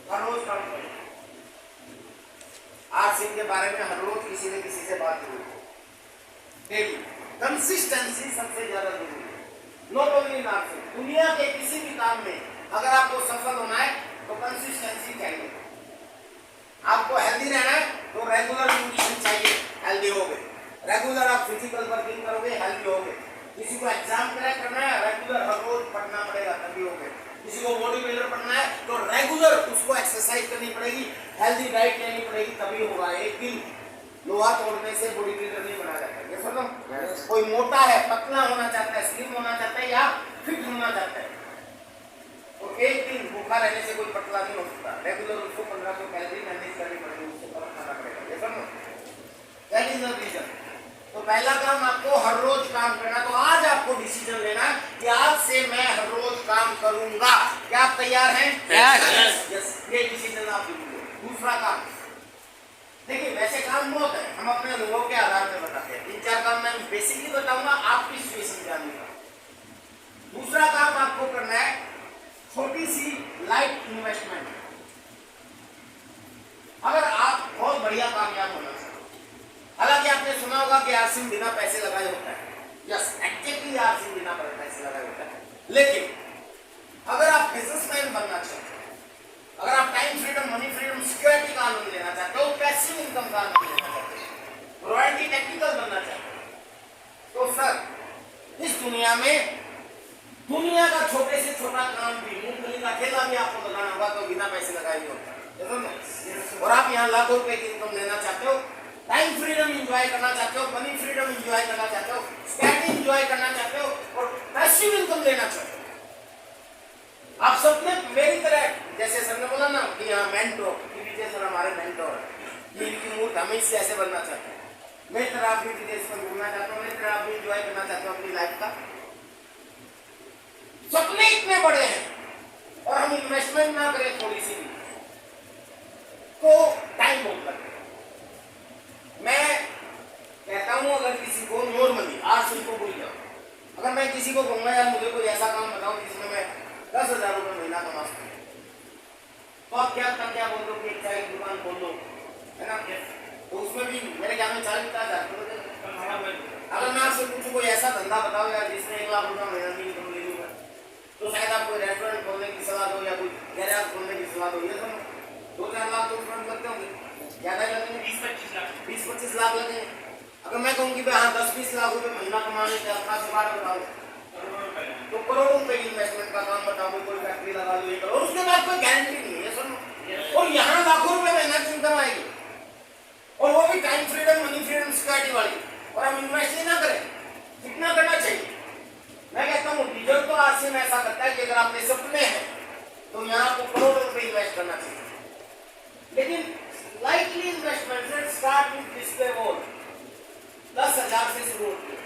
हर रोज काम करें। आरसिंह के बारे में हर रोज किसी न किसी से बात करो। डेली कंसिस्टेंसी सबसे ज्यादा जरूरी है। नॉट ओनली इन आरसिंह, दुनिया के किसी भी काम में अगर आपको सफल होना है तो कंसिस्टेंसी चाहिए। आपको हेल्दी रहना है तो रेगुलर न्यूट्रिशन चाहिए, हेल्दी हो गए। रेगुलर आप फिजिकल वर्किंग करोगे, हेल्दी हो गए। किसी को एग्जाम क्रैक करना है, रेगुलर हर रोज पढ़ना पड़ेगा, तभी हो गए। किसी को बॉडी बिल्डर बनना है तो रेगुलर उसको एक्सरसाइज करनी पड़ेगी, हेल्दी डाइट लेनी पड़ेगी, तभी होगा। एक दिन लोहा तोड़ने से बॉडी बिल्डर नहीं बना जाता है। ये सुनो, कोई मोटा है, पतला होना चाहता है, स्लिम होना चाहता है या फिट होना चाहता है, तो एक दिन भूखा रहने से कोई पतला नहीं हो सकता। रेगुलर उसको 1500 कैलोरी मैनेज करनी पड़ेगी, उसको कम खाना पड़ेगा। ये सुनो, दैट इज द रीजन। तो पहला काम आपको हर रोज काम करना। तो आज आपको डिसीजन लेना कि आज से मैं हर रोज काम करूंगा। क्या आप तैयार हैं? यस। ये डिसीजन आप लीजिए। दूसरा काम, देखिए वैसे काम बहुत है, हम अपने अनुभव के आधार पर बताते हैं। 3-4 काम मैं बेसिकली बताऊंगा, आपकी सिचुएशन जानिएगा। दूसरा काम आपको करना है छोटी सी लाइट इन्वेस्टमेंट। अगर आप बहुत बढ़िया कामयाब होना चाहते, हालांकि आपने सुना होगा कि आरसिंह बिना पैसे लगाए होता है। यस, एक्चुअली आरसिंह बिना पैसे लगाए होता है। लेकिन अगर आप बिजनेसमैन बनना चाहते हो, अगर आप time freedom, money freedom, security का आनंद लेना चाहते हो, पैसिव इनकम का आनंद लेना चाहते हो, रॉयल्टी टेक्निकल बनना चाहते हो, तो सर इस दुनिया में दुनिया का छोटे से छोटा काम भी, मूंगफली का ठेला भी आपको लगाना होगा तो बिना पैसे लगाए नहीं होता। और आप यहाँ लाखों रुपए की इनकम लेना चाहते हो, टाइम फ्रीडम एंजॉय करना चाहते हो, मनी फ्रीडम एंजॉय करना चाहते हो, स्टैटिक एंजॉय करना चाहते हो और पैसिव इनकम लेना चाहते हो। आप सबने मेरी तरह, जैसे सर ने बोला ना कि हाँ मेंटोर, विजय सर हमारे मेंटोर है, इनकी मूर्त हमें इससे ऐसे बनना चाहते हैं। मेरी तरह आप भी विदेश में घूमना चाहते हो, मेरी तरह आप भी एंजॉय करना चाहते हो अपनी लाइफ का। सपने इतने बड़े हैं और हम इन्वेस्टमेंट ना करें थोड़ी सी भी तो टाइम बहुत लगता है। मैं कहता हूं अगर किसी को नॉर्मली आज को भूल जाओ, अगर मैं किसी को कहूंगा यार मुझे कोई ऐसा काम बताओ जिसमें मैं 10,000 रुपये महीना कमा सकूं, तो आप क्या बोल दो कि एक चाय की दुकान खोल दो, है ना? तो उसमें भी मेरे ख्याल में 40-50,000। अगर मैं आपसे पूछूं कोई ऐसा धंधा बताओ यार जिसमें 1 लाख रुपया महीना की इनकम ले लूंगा, तो शायद आप कोई रेस्टोरेंट खोलने की सलाह दो या कोई गैराज खोलने की सलाह दो। ये सब 2-4 लाख तो उसमें लगते होंगे, ज्यादा लगेंगे, 20-25 लाख लगेंगे। अगर मैं कहूँ कि भाई हाँ 10-20 लाख रुपए महीना कमाने के अपना जुगाड़ बताओ, तो करोड़ों रुपए की इन्वेस्टमेंट का काम बताओ, कोई फैक्ट्री लगा लो, ये करो, और उसके बाद कोई गारंटी नहीं है सुनो। और यहाँ लाखों रुपए महीना की इनकम आएगी और वो भी time freedom, money freedom, security वाली, और हम इन्वेस्ट ही ना करें। कितना करना चाहिए? मैं कहता हूँ डीजल तो आरसिंह में ऐसा करता है कि अगर आपने सपने हैं तो यहाँ आपको करोड़ों रुपए इन्वेस्ट करना चाहिए। लेकिन lightly investment, let's start with display wall. 10,000 से शुरू होती है,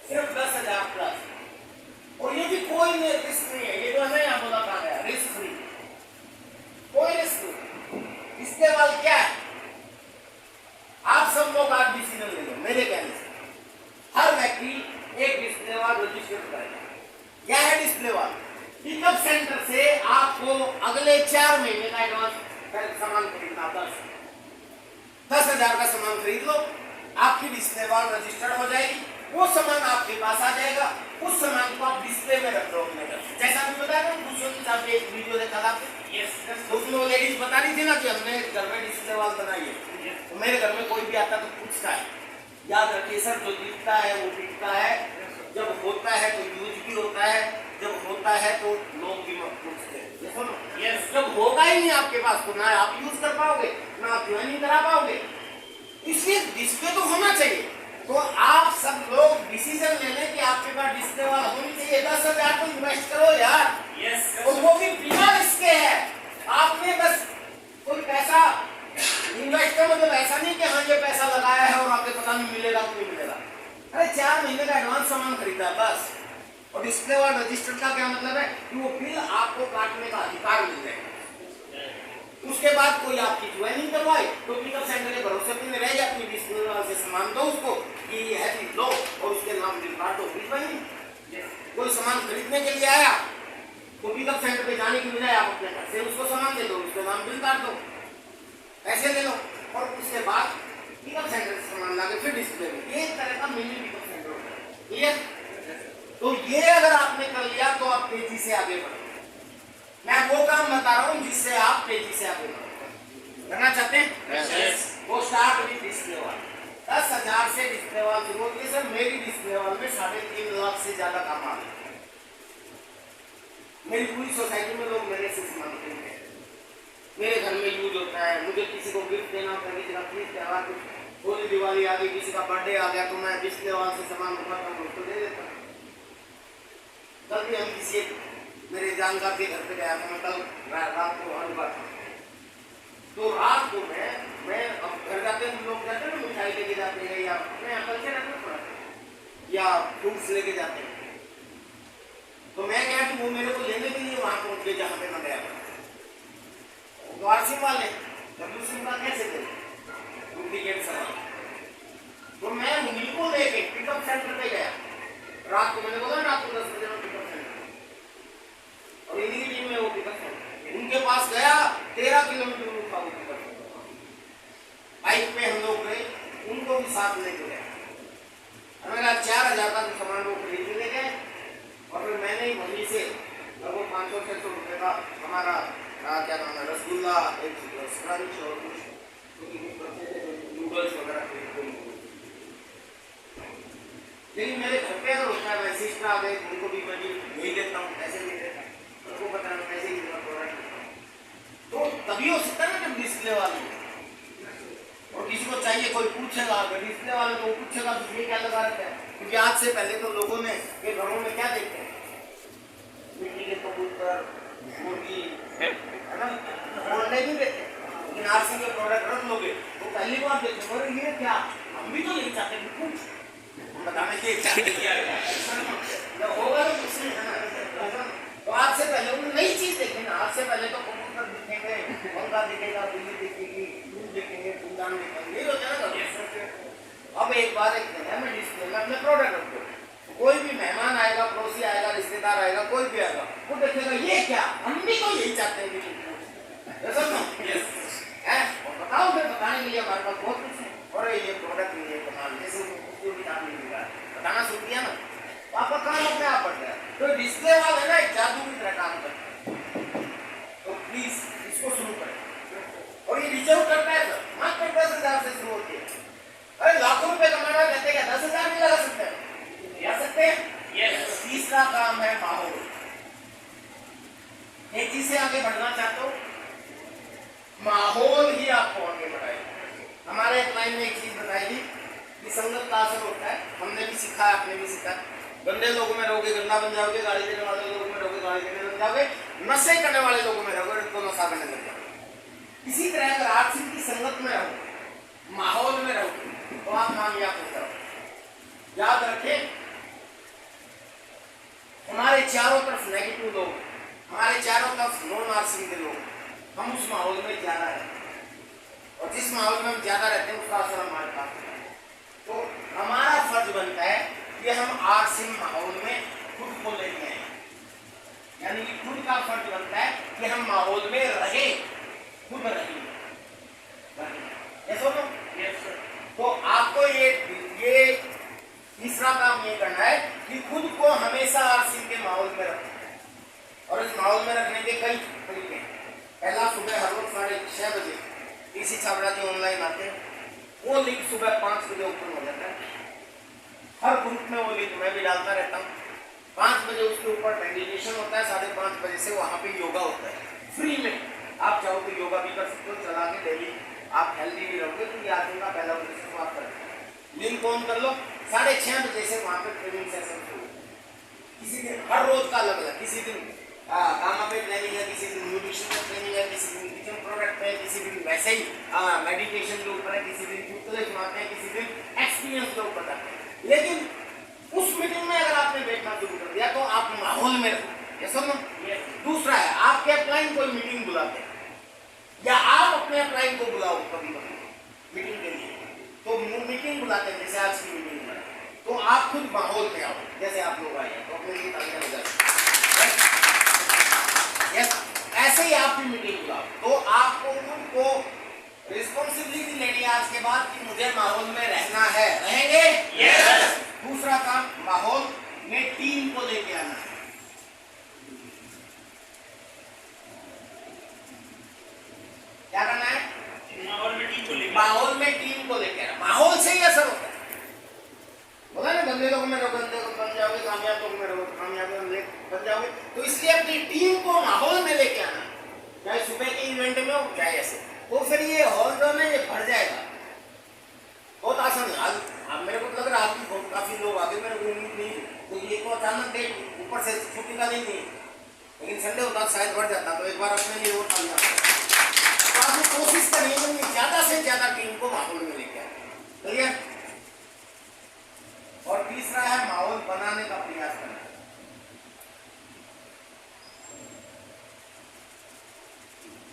सिर्फ 10,000 प्लस। और ये भी कोई रिस्क नहीं है, ये जो है यहाँ बोला था गया रिस्क फ्री, कोई रिस्क नहीं। इसके बाद क्या है, आप सब लोग आज डिसीजन ले लो मेरे कहने से। हर व्यक्ति एक डिस्प्ले वॉल रजिस्टर करेगा। क्या है डिस्प्ले वॉल? पिकअप सेंटर से आपको अगले 4 महीने का एडवांस सामान खरीदना, 10,000 का सामान खरीद लो, आपकी डिस्प्ले वॉल रजिस्टर्ड हो जाएगी, वो सामान आपके पास आ जाएगा, उस सामान को आप डिस्प्ले में रख दो अपने घर। जैसा आपने बताया दूसरों के साथ एक वीडियो देखा था आपने, उसमें लेडीज बता रही थी ना कि हमने घर में डिस्प्ले वॉल बनाई है। तो मेरे घर में कोई भी आता तो पूछता है, याद रखिए सर जो दिखता है वो दिखता है, जब होता है तो यूज भी होता है, जब होता है तो लोग भी मत पूछते हैं। जब होगा ही नहीं आपके पास तो ना आप यूज कर पाओगे ना आप ज्वाइनिंग करा पाओगे, इसलिए डिस्प्ले तो होना चाहिए। तो आप सब लोग डिसीजन ले लें कि आपके पास डिस्प्ले वाला होनी चाहिए। 10,000 को इन्वेस्ट करो यार, और वो भी बिना रिस्क के है। आपने बस कोई पैसा इन्वेस्ट करो, मतलब ऐसा नहीं कि हाँ ये पैसा लगाया है और आपको पता नहीं मिलेगा तो नहीं मिलेगा। अरे 4 महीने का एडवांस सामान खरीदा बस। और डिस्प्ले वाला रजिस्टर का क्या मतलब है कि वो बिल आपको काटने का अधिकार मिल जाएगा। उसके बाद कोई आपकी ज्वाइनिंग करवाए तो पिकअप सेंटर के भरोसे पे में रह जाए, अपनी डिस्प्ले वाले से सामान दो उसको कि ये है लो और उसके नाम बिल काट दो, बिल बनी। कोई सामान खरीदने के लिए आया तो पिकअप सेंटर पे जाने की की बजाय आप अपने घर से उसको सामान दे दो, उसके नाम बिल काट दो, पैसे ले लो, और उसके बाद पिकअप सेंटर से सामान लाके फिर डिस्प्ले में, ये एक तरह का मिनी पिकअप सेंटर होता है। क्लियर? तो ये अगर आपने कर लिया तो आप तेजी से आगे बढ़ो। मैं वो काम बता रहा हूँ जिससे आप तेजी से आगे बढ़ो। करना चाहते हैं? yes. वो स्टार्ट विद डिस्प्ले वॉल। 10,000 से डिस्प्ले वॉल शुरू होती है। सर मेरी डिस्प्ले वॉल में 3.5 लाख से ज्यादा काम आ गए। मेरी पूरी सोसाइटी में लोग मेरे से मांगते हैं, मेरे घर में यूज होता है। मुझे किसी को गिफ्ट देना होता है, किसी का तीज त्योहार, कुछ होली दिवाली आ गई, किसी का बर्थडे आ गया, तो मैं डिस्प्ले वॉल से सामान उठाता हूँ, उसको दे देता हूँ। कल भी हम किसी मेरे जानकार के घर पे गया था, मैं कल रात को वहाँ बात, तो रात को मैं अब घर जाते हैं, लोग जाते हैं ना मिठाई लेके जाते हैं या अपने अंकल से रखना पड़ा या फ्रूट्स लेके जाते हैं, तो मैं क्या कि वो मेरे को लेने के लिए वहां पहुंच गए जहां पे मैं गया था। तो आरसी वाले डब्ल्यू सिम का कैसे थे डुप्लीकेट सामान, तो मैं उन्हीं को लेके पिकअप सेंटर पे गया रात को। मैंने बोला रात को 10 बजे में पिकअप सेंटर, और इन्हीं की टीम में वो पिकअप सेंटर, उनके पास गया 13 किलोमीटर था वो पिकअप सेंटर। बाइक पे हम लोग गए, उनको भी साथ लेके गए। हमें 4,000 का सामान वो खरीद ले गए, और फिर मैंने ही वहीं से लगभग 500-600 रुपये का हमारा क्या नाम है रसगुल्ला, एक स्क्रंच और कुछ नूडल्स वगैरह खरीद। लेकिन मेरे घर पे अगर होता है मैं सिस्टर आ गए, उनको भी मैं नहीं देता हूँ, पैसे नहीं देता, उनको पता है पैसे ही प्रोडक्ट, तो तभी हो सकता है ना जब डिस्प्ले वाले और किसी को चाहिए, कोई पूछेगा, डिस्प्ले वाले को पूछेगा तो ये क्या लगा रहता है, क्योंकि आज से पहले तो लोगों ने ये घरों में क्या देखते हैं, मिट्टी के कबूतर, मुर्गी, है ना, बोलने भी देते हैं। लेकिन आरसी के प्रोडक्ट रख लोगे तो पहली बार देखते हो ये क्या, हम भी तो नहीं चाहते कि कुछ बताने के क्या होगा तो कुछ नहीं है ना। तो आज से पहले वो नई चीज देखें ना, आज से पहले तो कबूतर दिखेंगे, पंखा दिखेगा, बिल्ली दिखेगी, दूध देखेंगे, फूलदान देखेंगे, ये होता है ना। अब एक बार एक दिन है मैं डिस्प्ले में अपने प्रोडक्ट रखूँ, कोई भी मेहमान आएगा, पड़ोसी आएगा, रिश्तेदार आएगा, कोई भी आएगा, वो देखेगा ये क्या, हम भी तो यही चाहते हैं बताओ, फिर बताने के लिए हमारे पास बहुत कुछ है, और ये प्रोडक्ट नहीं है कमाल, जैसे बताना शुरू किया ना, तो आपका काम अपने आप बढ़ गया। तो डिस्प्ले वाला है ना एक जादू की तरह काम करता है, तो प्लीज इसको शुरू करें। और ये रिजर्व करता है सर, मात्र 10,000 से शुरू होती है। अरे लाखों रुपए कमाना कहते हैं, 10,000 भी लगा सकते हैं, या सकते हैं। yes. तीसरा काम है माहौल। तेजी से आगे बढ़ना चाहते हो, माहौल ही आपको आगे बढ़ाएगा। हमारे एक लाइन में एक चीज बताई थी कि संगत का असर होता है, हमने भी सीखा, आपने भी सीखा। गंदे लोगों में रहोगे गंदा बन जाओगे, गाली देने वाले लोगों में रहोगे गाली देने लग जाओगे, नशे करने वाले लोगों में रहोगे तो नशा करने लग जाओगे। इसी तरह अगर आप की संगत में रहोगे, माहौल में रहोगे, तो आप कामयाब हो जाओगे। याद रखें, हमारे चारों तरफ नेगेटिव लोग, हमारे चारों तरफ नॉन आरसी के लोग, हम उस माहौल में ज्यादा रहते हैं, और जिस माहौल में हम ज्यादा रहते हैं उसका असर हमारे पास होता है। तो हमारा फर्ज बनता है कि हम आरसी माहौल में खुद को लेके आए, यानी कि खुद का फर्ज बनता है कि हम माहौल में रहे, खुद रहें। तो आपको ये तीसरा काम ये करना है कि खुद को हमेशा आरसी के माहौल में रखें, और इस माहौल में रखने के कई तरीके हैं। पहला, सुबह हर रोज 6:30 बजे किसी छात्रा के ऑनलाइन आते हैं, वो लिंक सुबह 5 बजे ओपन हो जाता है। हर ग्रुप में वो लिंक मैं भी डालता रहता हूँ। 5 बजे उसके ऊपर मेडिटेशन होता है, 5:30 बजे से वहाँ पे योगा होता है फ्री में। आप चाहो तो योगा भी कर सकते हो, चला के डेली आप हेल्दी भी रहोगे। तो ये आदमी का पहला उद्देश्य तो आप करें, लिंक ऑन कर लो, 6:30 बजे से वहाँ पे ट्रेनिंग सेशन शुरू। किसी दिन हर रोज का अलग अलग, किसी दिन गामा पे ट्रेनिंग है, किसी दिन न्यूट्रिशन में ट्रेनिंग है, किसी दिन किचन प्रोडक्ट है, किसी दिन वैसे ही मेडिटेशन के ऊपर है, किसी दिन चुटकुले सुनाते हैं, किसी दिन एक्सपीरियंस के ऊपर बताते हैं। लेकिन उस मीटिंग में अगर आपने बैठना शुरू कर दिया तो आप माहौल में रहो, ये सुनो। दूसरा है, आपके अपलाइन कोई मीटिंग बुलाते हैं, या आप अपने अपलाइन को बुलाओ कभी कभी मीटिंग के लिए, तो मीटिंग बुलाते हैं, जैसे आज की मीटिंग में, तो आप खुद माहौल में आओ, जैसे आप लोग आए हैं, तो अपने लिए तालियां बजाएं। यस ऐसे ही आप भी मीटिंग बुलाओ, तो आपको उनको रिस्पॉन्सिबिलिटी लेनी है आज के बाद कि मुझे माहौल में रहना है। रहेंगे? यस। दूसरा काम, माहौल में टीम को लेके आना है। क्या करना है? माहौल में टीम को लेके आना। माहौल से ही असर होता है। बोला ना, गंदे लोग में गंदे बन जाओगे, कामयाब लोग में कामयाब बन जाओगे। तो इसलिए अपनी टीम को माहौल में लेके आना, चाहे सुबह के इवेंट में हो चाहे ऐसे, तो फिर ये हॉल जो है ये भर जाएगा। बहुत आसान है। आज मेरे को लग रहा है आप काफी लोग आगे, मेरे को उम्मीद नहीं, तो ये तो अचानक डेट ऊपर से छुट्टी का नहीं थी, लेकिन संडे होता शायद बढ़ जाता, तो एक बार अपने लिए वोट डाल जाता। तो आप कोशिश करिए कि ज्यादा से ज्यादा टीम को माहौल में लेके आए। क्लियर? और तीसरा है माहौल बनाने का प्रयास करना।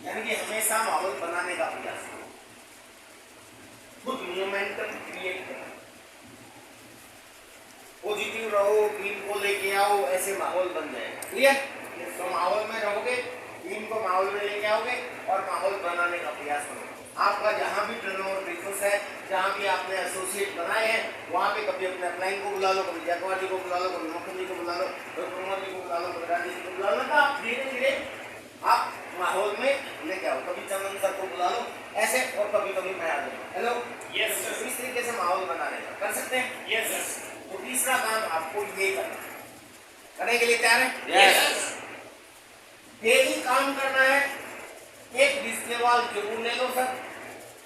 यानी कि हमेशा माहौल बनाने का प्रयास करो, खुद मोमेंटम क्रिएट करो, पॉजिटिव रहो, टीम को लेके आओ, ऐसे माहौल बन जाएगा। क्लियर? तो माहौल में रहोगे, टीम को माहौल में लेके आओगे और माहौल बनाने का प्रयास करो। आपका जहां भी टर्नओवर बिजनेस है, जहां भी आपने एसोसिएट बनाए हैं, वहां पे कभी अपने अपलाइन को बुला लो, कभी जयकुमार जी को बुला लो, कभी मोहन जी को बुला लो, कभी प्रमोद जी को बुला लो, कभी राजेश जी को बुला लो। आप धीरे धीरे आप माहौल में लेके आओ। कभी चंदन सर को बुला लो ऐसे, और कभी कभी मैं आ जाऊँ। Hello, yes. इस तरीके से माहौल बनाने का कर सकते हैं। यस। तो तीसरा काम आपको ये करना, करने के लिए तैयार है? यस। डेली काम करना है, एक डिस्प्ले वॉल जरूर ले लो सर,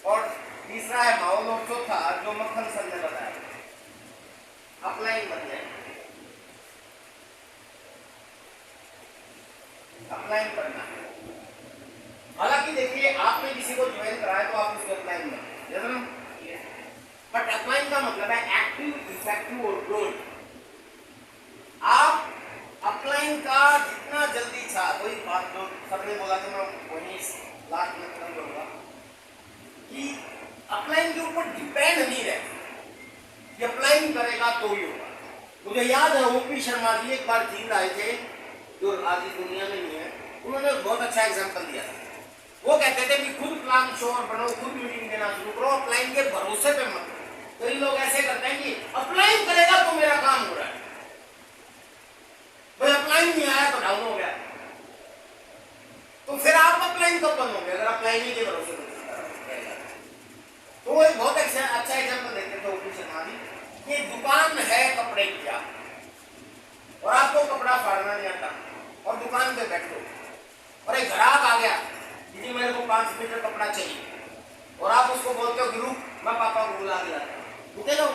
और तीसरा है माहौल, और चौथा जो मक्खन सर ने बताया, अपलाइन बन जाए, अपलाइन करना है। हालांकि देखिए, आपने किसी को ज्वाइन कराया तो आप उसको अपलाइन बन, बट अपलाइन का मतलब है एक्टिव, इफेक्टिव और ग्रोथ। आप अपलाइन का जितना जल्दी वही बात जो सबने बोला था, मैं वही लास्ट में खत्म करूंगा कि अपलाइन के ऊपर डिपेंड नहीं रहता, अपलाइन करेगा तो ही होगा। मुझे याद है ओपी शर्मा जी एक बार जींद आए थे, जो आज इस दुनिया में नहीं है, उन्होंने बहुत अच्छा एग्जाम्पल दिया था। वो कहते थे कि खुद प्लान श्योर बनो, खुद मीटिंग देना शुरू करो, अपलाइन के भरोसे पे मत। कई लोग ऐसे करते हैं कि अपलाइन करेगा तो मेरा काम हो रहा है, भाई अपलाइन नहीं आया तो डाउन हो गया। तो फिर आप अपलाइन कब बंद होंगे, अगर अपलाइन ही के भरोसे पे। तो एक बहुत अच्छा एग्जाम्पल देते थे ओपी शर्मा जी, कि दुकान है कपड़े की और आपको कपड़ा फाड़ना नहीं आता, और दुकान पे बैठो और एक ग्राहक आ गया, जी मेरे को 5 मीटर कपड़ा चाहिए, और आप उसको बोलते हो कि रुक मैं पापा को बुला के लाता हूं, रुके लो।